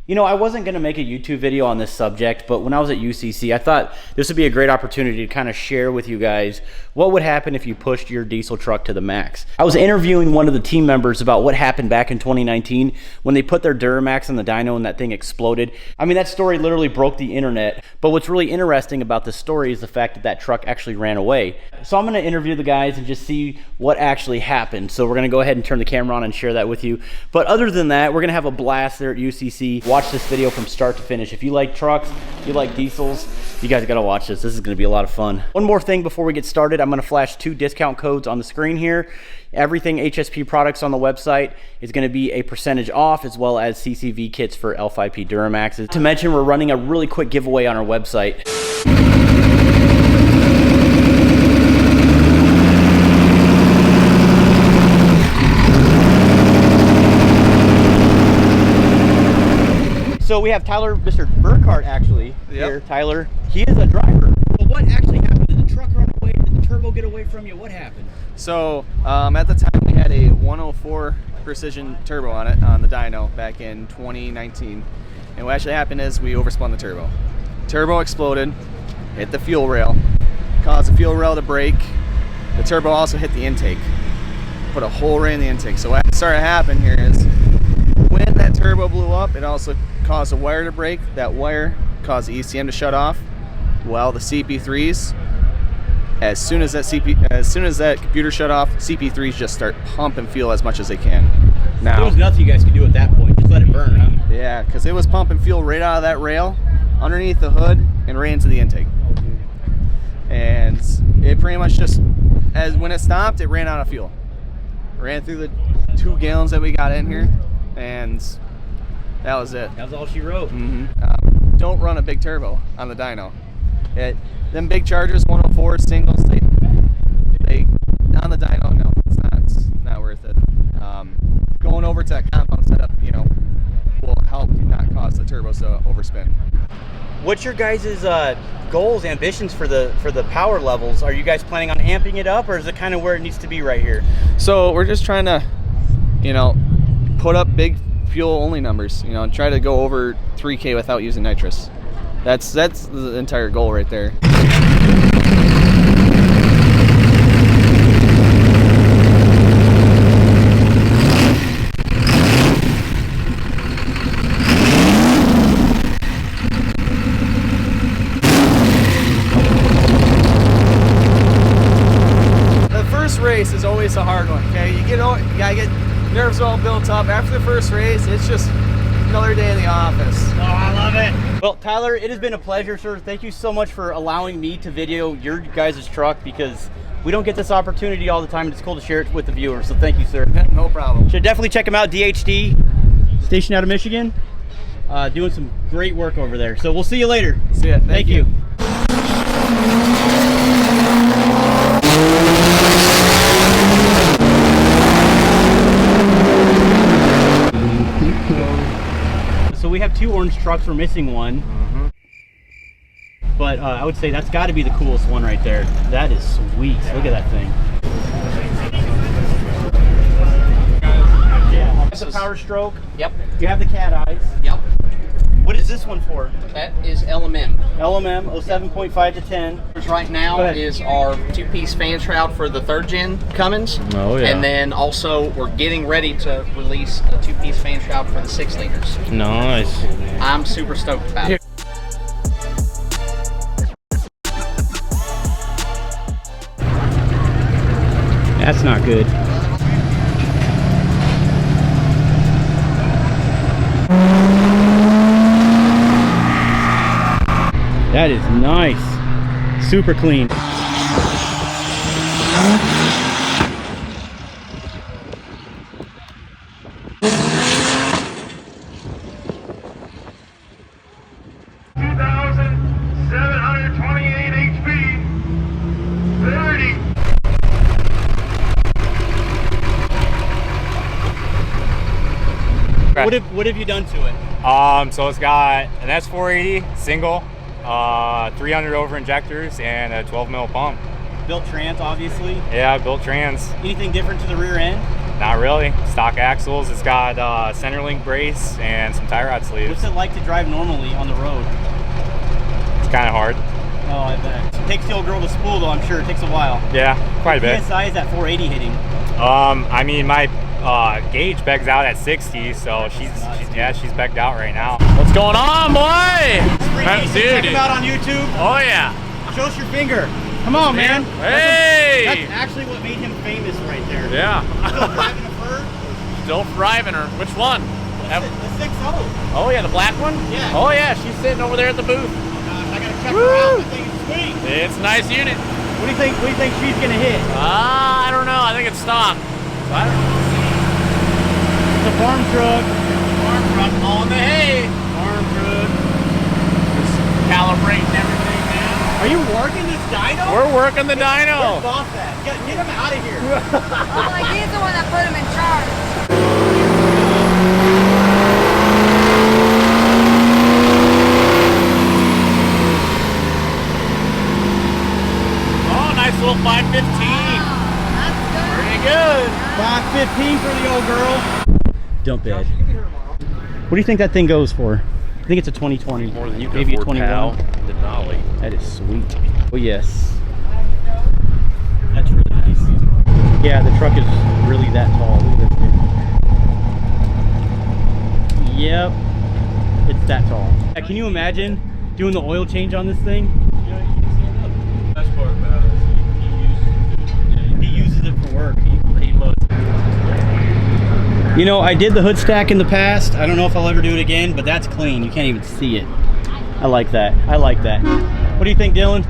You know, I wasn't going to make a YouTube video on this subject, but when I was at UCC, I thought this would be a great opportunity to kind of share with you guys what would happen if you pushed your diesel truck to the max. I was interviewing one of the team members about what happened back in 2019 when they put their Duramax on the dyno and that thing exploded. I mean, that story literally broke the internet, but what's really interesting about this story is the fact that that truck actually ran away. So I'm going to interview the guys and just see what actually happened. So we're going to go ahead and turn the camera on and share that with you. But other than that, we're going to have a blast there at UCC. Watch this video from start to finish. If you like trucks, you like diesels, you guys got to watch this. This is going to be a lot of fun. One more thing before we get started, I'm going to flash 2 discount codes on the screen here. Everything HSP products on the website is going to be a percentage off, as well as CCV kits for L5P Duramaxes. To mention, we're running a really quick giveaway on our website. So we have Tyler, Mr. Burkhart actually here. Tyler, he is a driver. Well, what actually happened? Did the truck run away? Did the turbo get away from you? What happened? So at the time we had a 104 precision turbo on it, on the dyno, back in 2019. And what actually happened is we overspun the turbo. Turbo exploded, hit the fuel rail, caused the fuel rail to break. The turbo also hit the intake, put a hole right in the intake. So what started to happen here is when that turbo blew up, it also caused a wire to break. That wire caused the ECM to shut off. Well, the CP3s, as soon as that computer shut off, CP3s just start pumping fuel as much as they can. Now, there was nothing you guys could do at that point. Just let it burn, huh? Yeah, because it was pumping fuel right out of that rail, underneath the hood, and right into the intake. And it pretty much just, when it stopped, it ran out of fuel. Ran through the 2 gallons that we got in here, and that was it. That was all she wrote. Don't run a big turbo on the dyno. Them big Chargers 104 singles, they on the dyno, no, it's not worth it. Going over to a compound setup, you know, will help not cause the turbos to overspin. What's your guys' goals, ambitions for the power levels? Are you guys planning on amping it up, or is it kind of where it needs to be right here? So we're just trying to, you know, put up big fuel only numbers, you know, and try to go over 3K without using nitrous. That's the entire goal right there. The first race is always a hard one, okay? You gotta get nerves all built up. After the first race, it's just another day in the office. Oh, I love it. Well, Tyler, it has been a pleasure, sir. Thank you so much for allowing me to video your guys' truck, because we don't get this opportunity all the time. It's cool to share it with the viewers, so thank you, sir. No problem. Should definitely check him out, DHD, station out of Michigan. Doing some great work over there. So we'll see you later. See ya. Thank you. So we have 2 orange trucks, we're missing one. But I would say that's got to be the coolest one right there. That is sweet. Look at that thing. That's a power stroke. Yep. You have the cat eyes. Yep. What is this one for? That is LMM. LMM 07.5 to 10. Right now is our 2-piece fan shroud for the 3rd gen Cummins. Oh yeah. And then also we're getting ready to release a 2-piece fan shroud for the 6 liters. Nice. I'm super stoked about it. That's not good. That is nice. Super clean. What have you done to it? So it's got an S480 single, 300 over injectors, and a 12 mil pump. Built trans, obviously. Yeah, built trans. Anything different to the rear end? Not really. Stock axles. It's got center link brace and some tie rod sleeves. What's it like to drive normally on the road? It's kind of hard. Oh, I bet. It takes the old girl to spool, though. I'm sure it takes a while. Yeah, quite a bit. PSI is at 480 hitting. I mean, my gauge begs out at 60, so she's begged out right now. What's going on, boy? Check him out on YouTube. Oh yeah. Show us your finger. Come on, man. Hey. That's actually what made him famous right there. Yeah. Still driving a bird? Still driving her. Which one? The 6.0. Oh yeah, the black one? Yeah. Oh yeah, she's sitting over there at the booth. Oh gosh, I gotta check her out. The thing is sweet. It's a nice unit. What do you think? What do you think she's gonna hit? I don't know. I think it's stock. I don't know. It's a farm truck. Farm truck on the hay. Farm truck. Just calibrating everything now. Are you working this dyno? We're working the dyno. Where's boss at? Get him out of here. Well, like he's the one that put him in charge. Oh, nice little 515. That's good. Pretty good. 515 for the old girl. Dump bed. What do you think that thing goes for? I think it's a 2020. More than you can maybe afford, a 21. pal. The Denali. That is sweet. Oh yes. That's really nice. Yeah, the truck is really that tall. Look at this. Yep. It's that tall. Can you imagine doing the oil change on this thing? Best part about it is He uses it for work. he loves it. You know, I did the hood stack in the past. I don't know if I'll ever do it again, but that's clean. You can't even see it. I like that. I like that. What do you think, Dylan?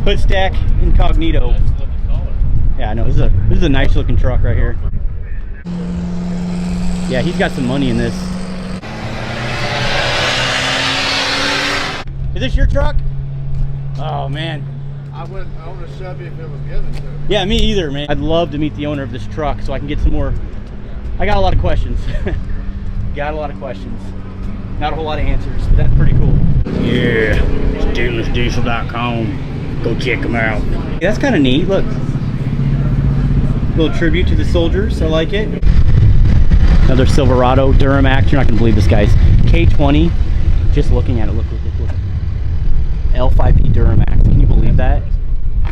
Hood stack incognito. Yeah, I know. This is a nice looking truck right here. Yeah, he's got some money in this. Is this your truck? Oh man. I wouldn't own a Chevy if it was given to me. Yeah, me either, man. I'd love to meet the owner of this truck so I can get some more. I got a lot of questions. Got a lot of questions. Not a whole lot of answers, but that's pretty cool. Yeah, stainlessdiesel.com. Go check them out. That's kind of neat. Look. Little tribute to the soldiers. I like it. Another Silverado Duramax. You're not gonna believe this, guys. K20. Just looking at it. Look. L5P Duramax. Can you believe that?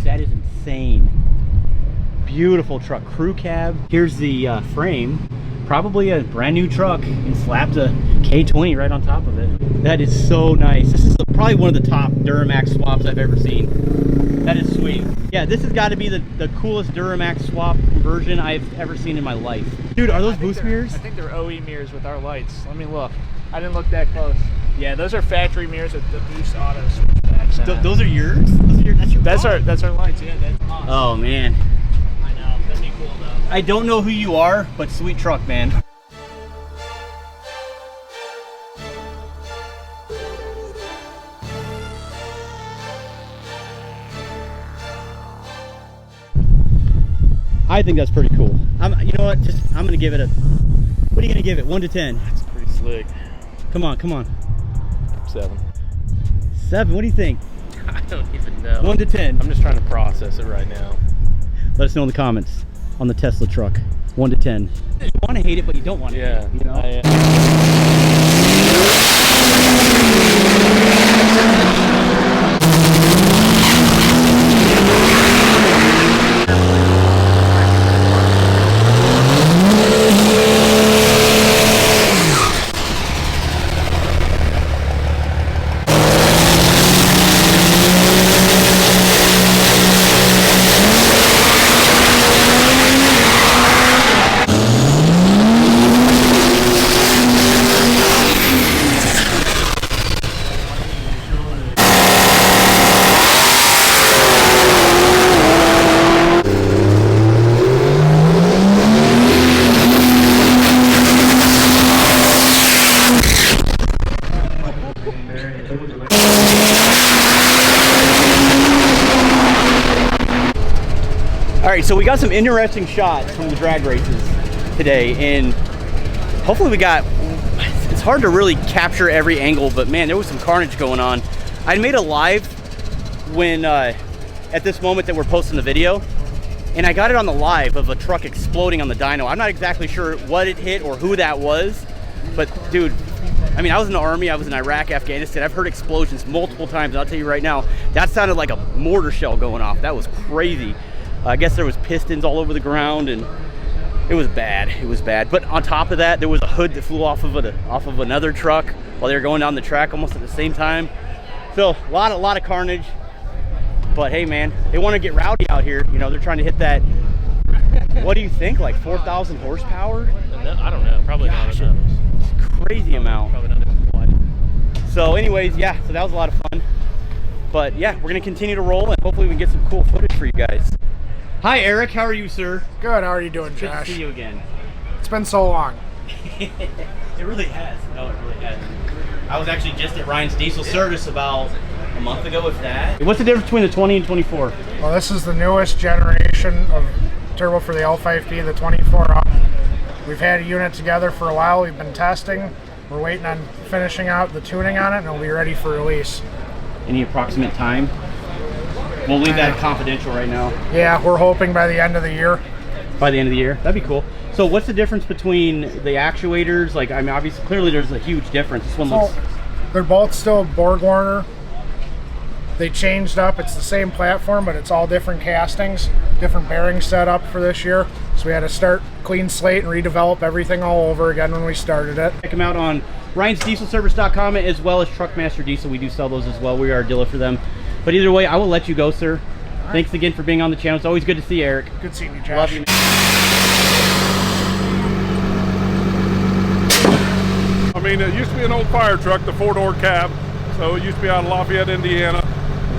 That is insane. Beautiful truck. Crew cab. Here's the frame. Probably a brand new truck, and slapped a K20 right on top of it. That is so nice. This is probably one of the top Duramax swaps I've ever seen. That is sweet. Yeah, this has got to be the coolest Duramax swap conversion I've ever seen in my life. Dude, are those boost mirrors? I think they're OE mirrors with our lights. Let me look. I didn't look that close. Yeah, those are factory mirrors with the boost auto switchbacks. Those are yours? That's your That's our lights. Yeah, that's awesome. Oh man. I know. That'd be cool though. I don't know who you are, but sweet truck, man. I think that's pretty cool. You know what? I'm gonna give it a. What are you gonna give it? 1 to 10. It's pretty slick. Come on. 7. 7. What do you think? I don't even know. 1 to 10. I'm just trying to process it right now. Let us know in the comments on the Tesla truck. 1 to 10. You want to hate it, but you don't want to. Yeah. Hate it, you know. All right, so we got some interesting shots from the drag races today, and hopefully it's hard to really capture every angle, but man, there was some carnage going on. I made a live when, at this moment that we're posting the video, and I got it on the live of a truck exploding on the dyno. I'm not exactly sure what it hit or who that was, but dude, I mean, I was in the Army, I was in Iraq, Afghanistan. I've heard explosions multiple times, and I'll tell you right now, that sounded like a mortar shell going off. That was crazy. I guess there was pistons all over the ground, and it was bad. It was bad. But on top of that, there was a hood that flew off of another truck while they were going down the track almost at the same time. So a lot of carnage. But hey, man, they want to get rowdy out here. You know, they're trying to hit that. What do you think? Like 4,000 horsepower? I don't know. Probably not enough. Crazy amount. Probably not enough quite. So anyways, yeah, so that was a lot of fun. But yeah, we're gonna continue to roll, and hopefully we can get some cool footage for you guys. Hi Eric, how are you, sir? Good, how are you doing, Good Josh? to see you again. It's been so long. It really has. No, it really has. I was actually just at Ryan's Diesel Service about a month ago, if that. What's the difference between the 20 and 24? Well, this is the newest generation of turbo for the L5P, the 24 up. We've had a unit together for a while. We've been testing. We're waiting on finishing out the tuning on it, and it'll be ready for release. Any approximate time? We'll leave that confidential right now. Yeah, we're hoping by the end of the year. By the end of the year? That'd be cool. So what's the difference between the actuators? Like, I mean, obviously, clearly there's a huge difference. This one looks... They're both still Borg Warner. They changed up. It's the same platform, but it's all different castings, different bearing setup for this year. So we had to start clean slate and redevelop everything all over again when we started it. Check them out on Ryan'sDieselService.com as well as Truckmaster Diesel. We do sell those as well. We are a dealer for them. But either way, I will let you go, sir. Right. Thanks again for being on the channel. It's always good to see you, Eric. Good seeing you, Josh. Love you, man. I mean, it used to be an old fire truck, the 4-door cab. So it used to be out of Lafayette, Indiana.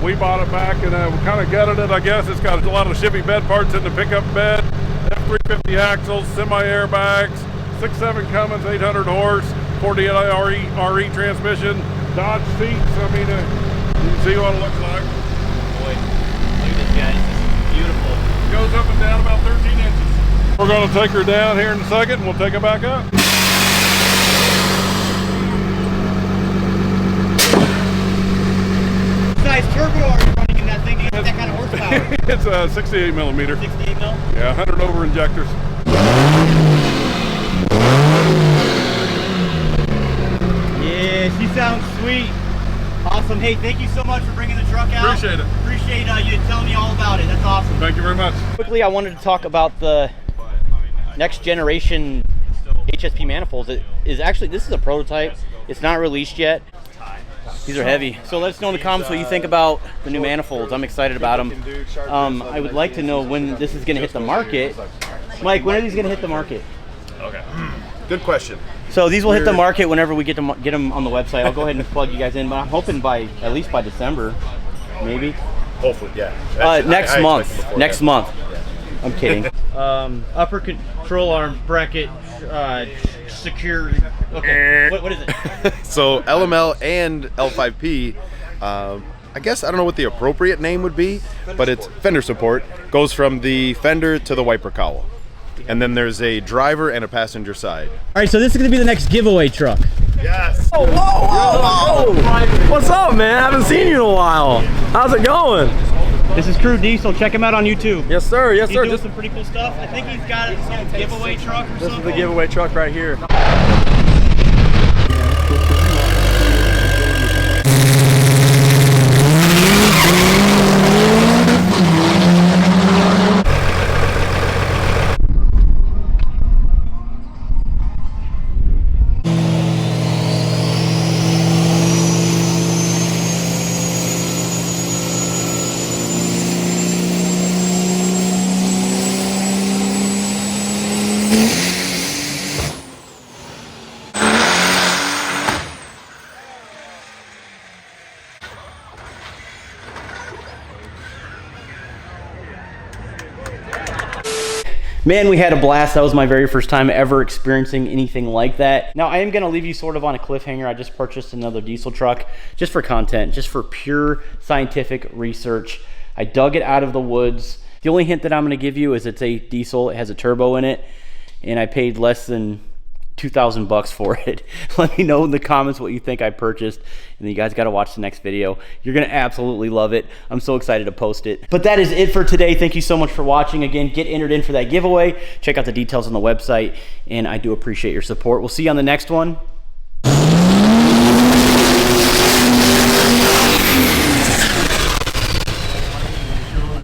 We bought it back and we kind of gutted it, I guess. It's got a lot of Chevy bed parts in the pickup bed, F350 axles, semi-airbags, 6.7 Cummins, 800 horse, 48 RE transmission, Dodge seats. I mean, you can see what it looks like. Boy, look at this, guys. This is beautiful. It goes up and down about 13 inches. We're going to take her down here in a second and we'll take her back up. What size turbo are you running in that thing to get that kind of horsepower? It's a 68 millimeter. 68 mil? Yeah, 100 over injectors. Yeah, she sounds sweet. Awesome. Hey, thank you so much for bringing the truck out. Appreciate it. Appreciate you telling me all about it. That's awesome. Thank you very much. Quickly, I wanted to talk about the next generation HSP manifolds. It is actually, this is a prototype. It's not released yet. These are heavy. So let us know in the comments what you think about the new manifolds. I'm excited about them. I would like to know when this is going to hit the market. Mike, when are these going to hit the market? Okay. Good question. So these will hit the market whenever we get them on the website. I'll go ahead and plug you guys in, but I'm hoping at least by December, maybe. Hopefully, yeah. Next month. Next month. Yeah. I'm kidding. Upper control arm bracket secure. Okay. What is it? So LML and L5P, I guess I don't know what the appropriate name would be, but it's fender support. Goes from the fender to the wiper cowl. And then there's a driver and a passenger side. All right, so this is going to be the next giveaway truck. Yes. Oh, whoa, whoa, whoa! What's up, man? I haven't seen you in a while. How's it going? This is Crew Diesel. Check him out on YouTube. Yes, sir. Yes, sir. He's doing some pretty cool stuff. I think he's got some giveaway truck or something. This is the giveaway truck right here. Man, we had a blast. That was my very first time ever experiencing anything like that. Now, I am going to leave you sort of on a cliffhanger. I just purchased another diesel truck just for content, just for pure scientific research. I dug it out of the woods. The only hint that I'm going to give you is it's a diesel. It has a turbo in it, and I paid less than $2,000 for it. Let me know in the comments what you think I purchased, and then you guys got to watch the next video. You're gonna absolutely love it. I'm so excited to post it. But that is it for today. Thank you so much for watching. Again, get entered in for that giveaway. Check out the details on the website, and I do appreciate your support. We'll see you on the next one.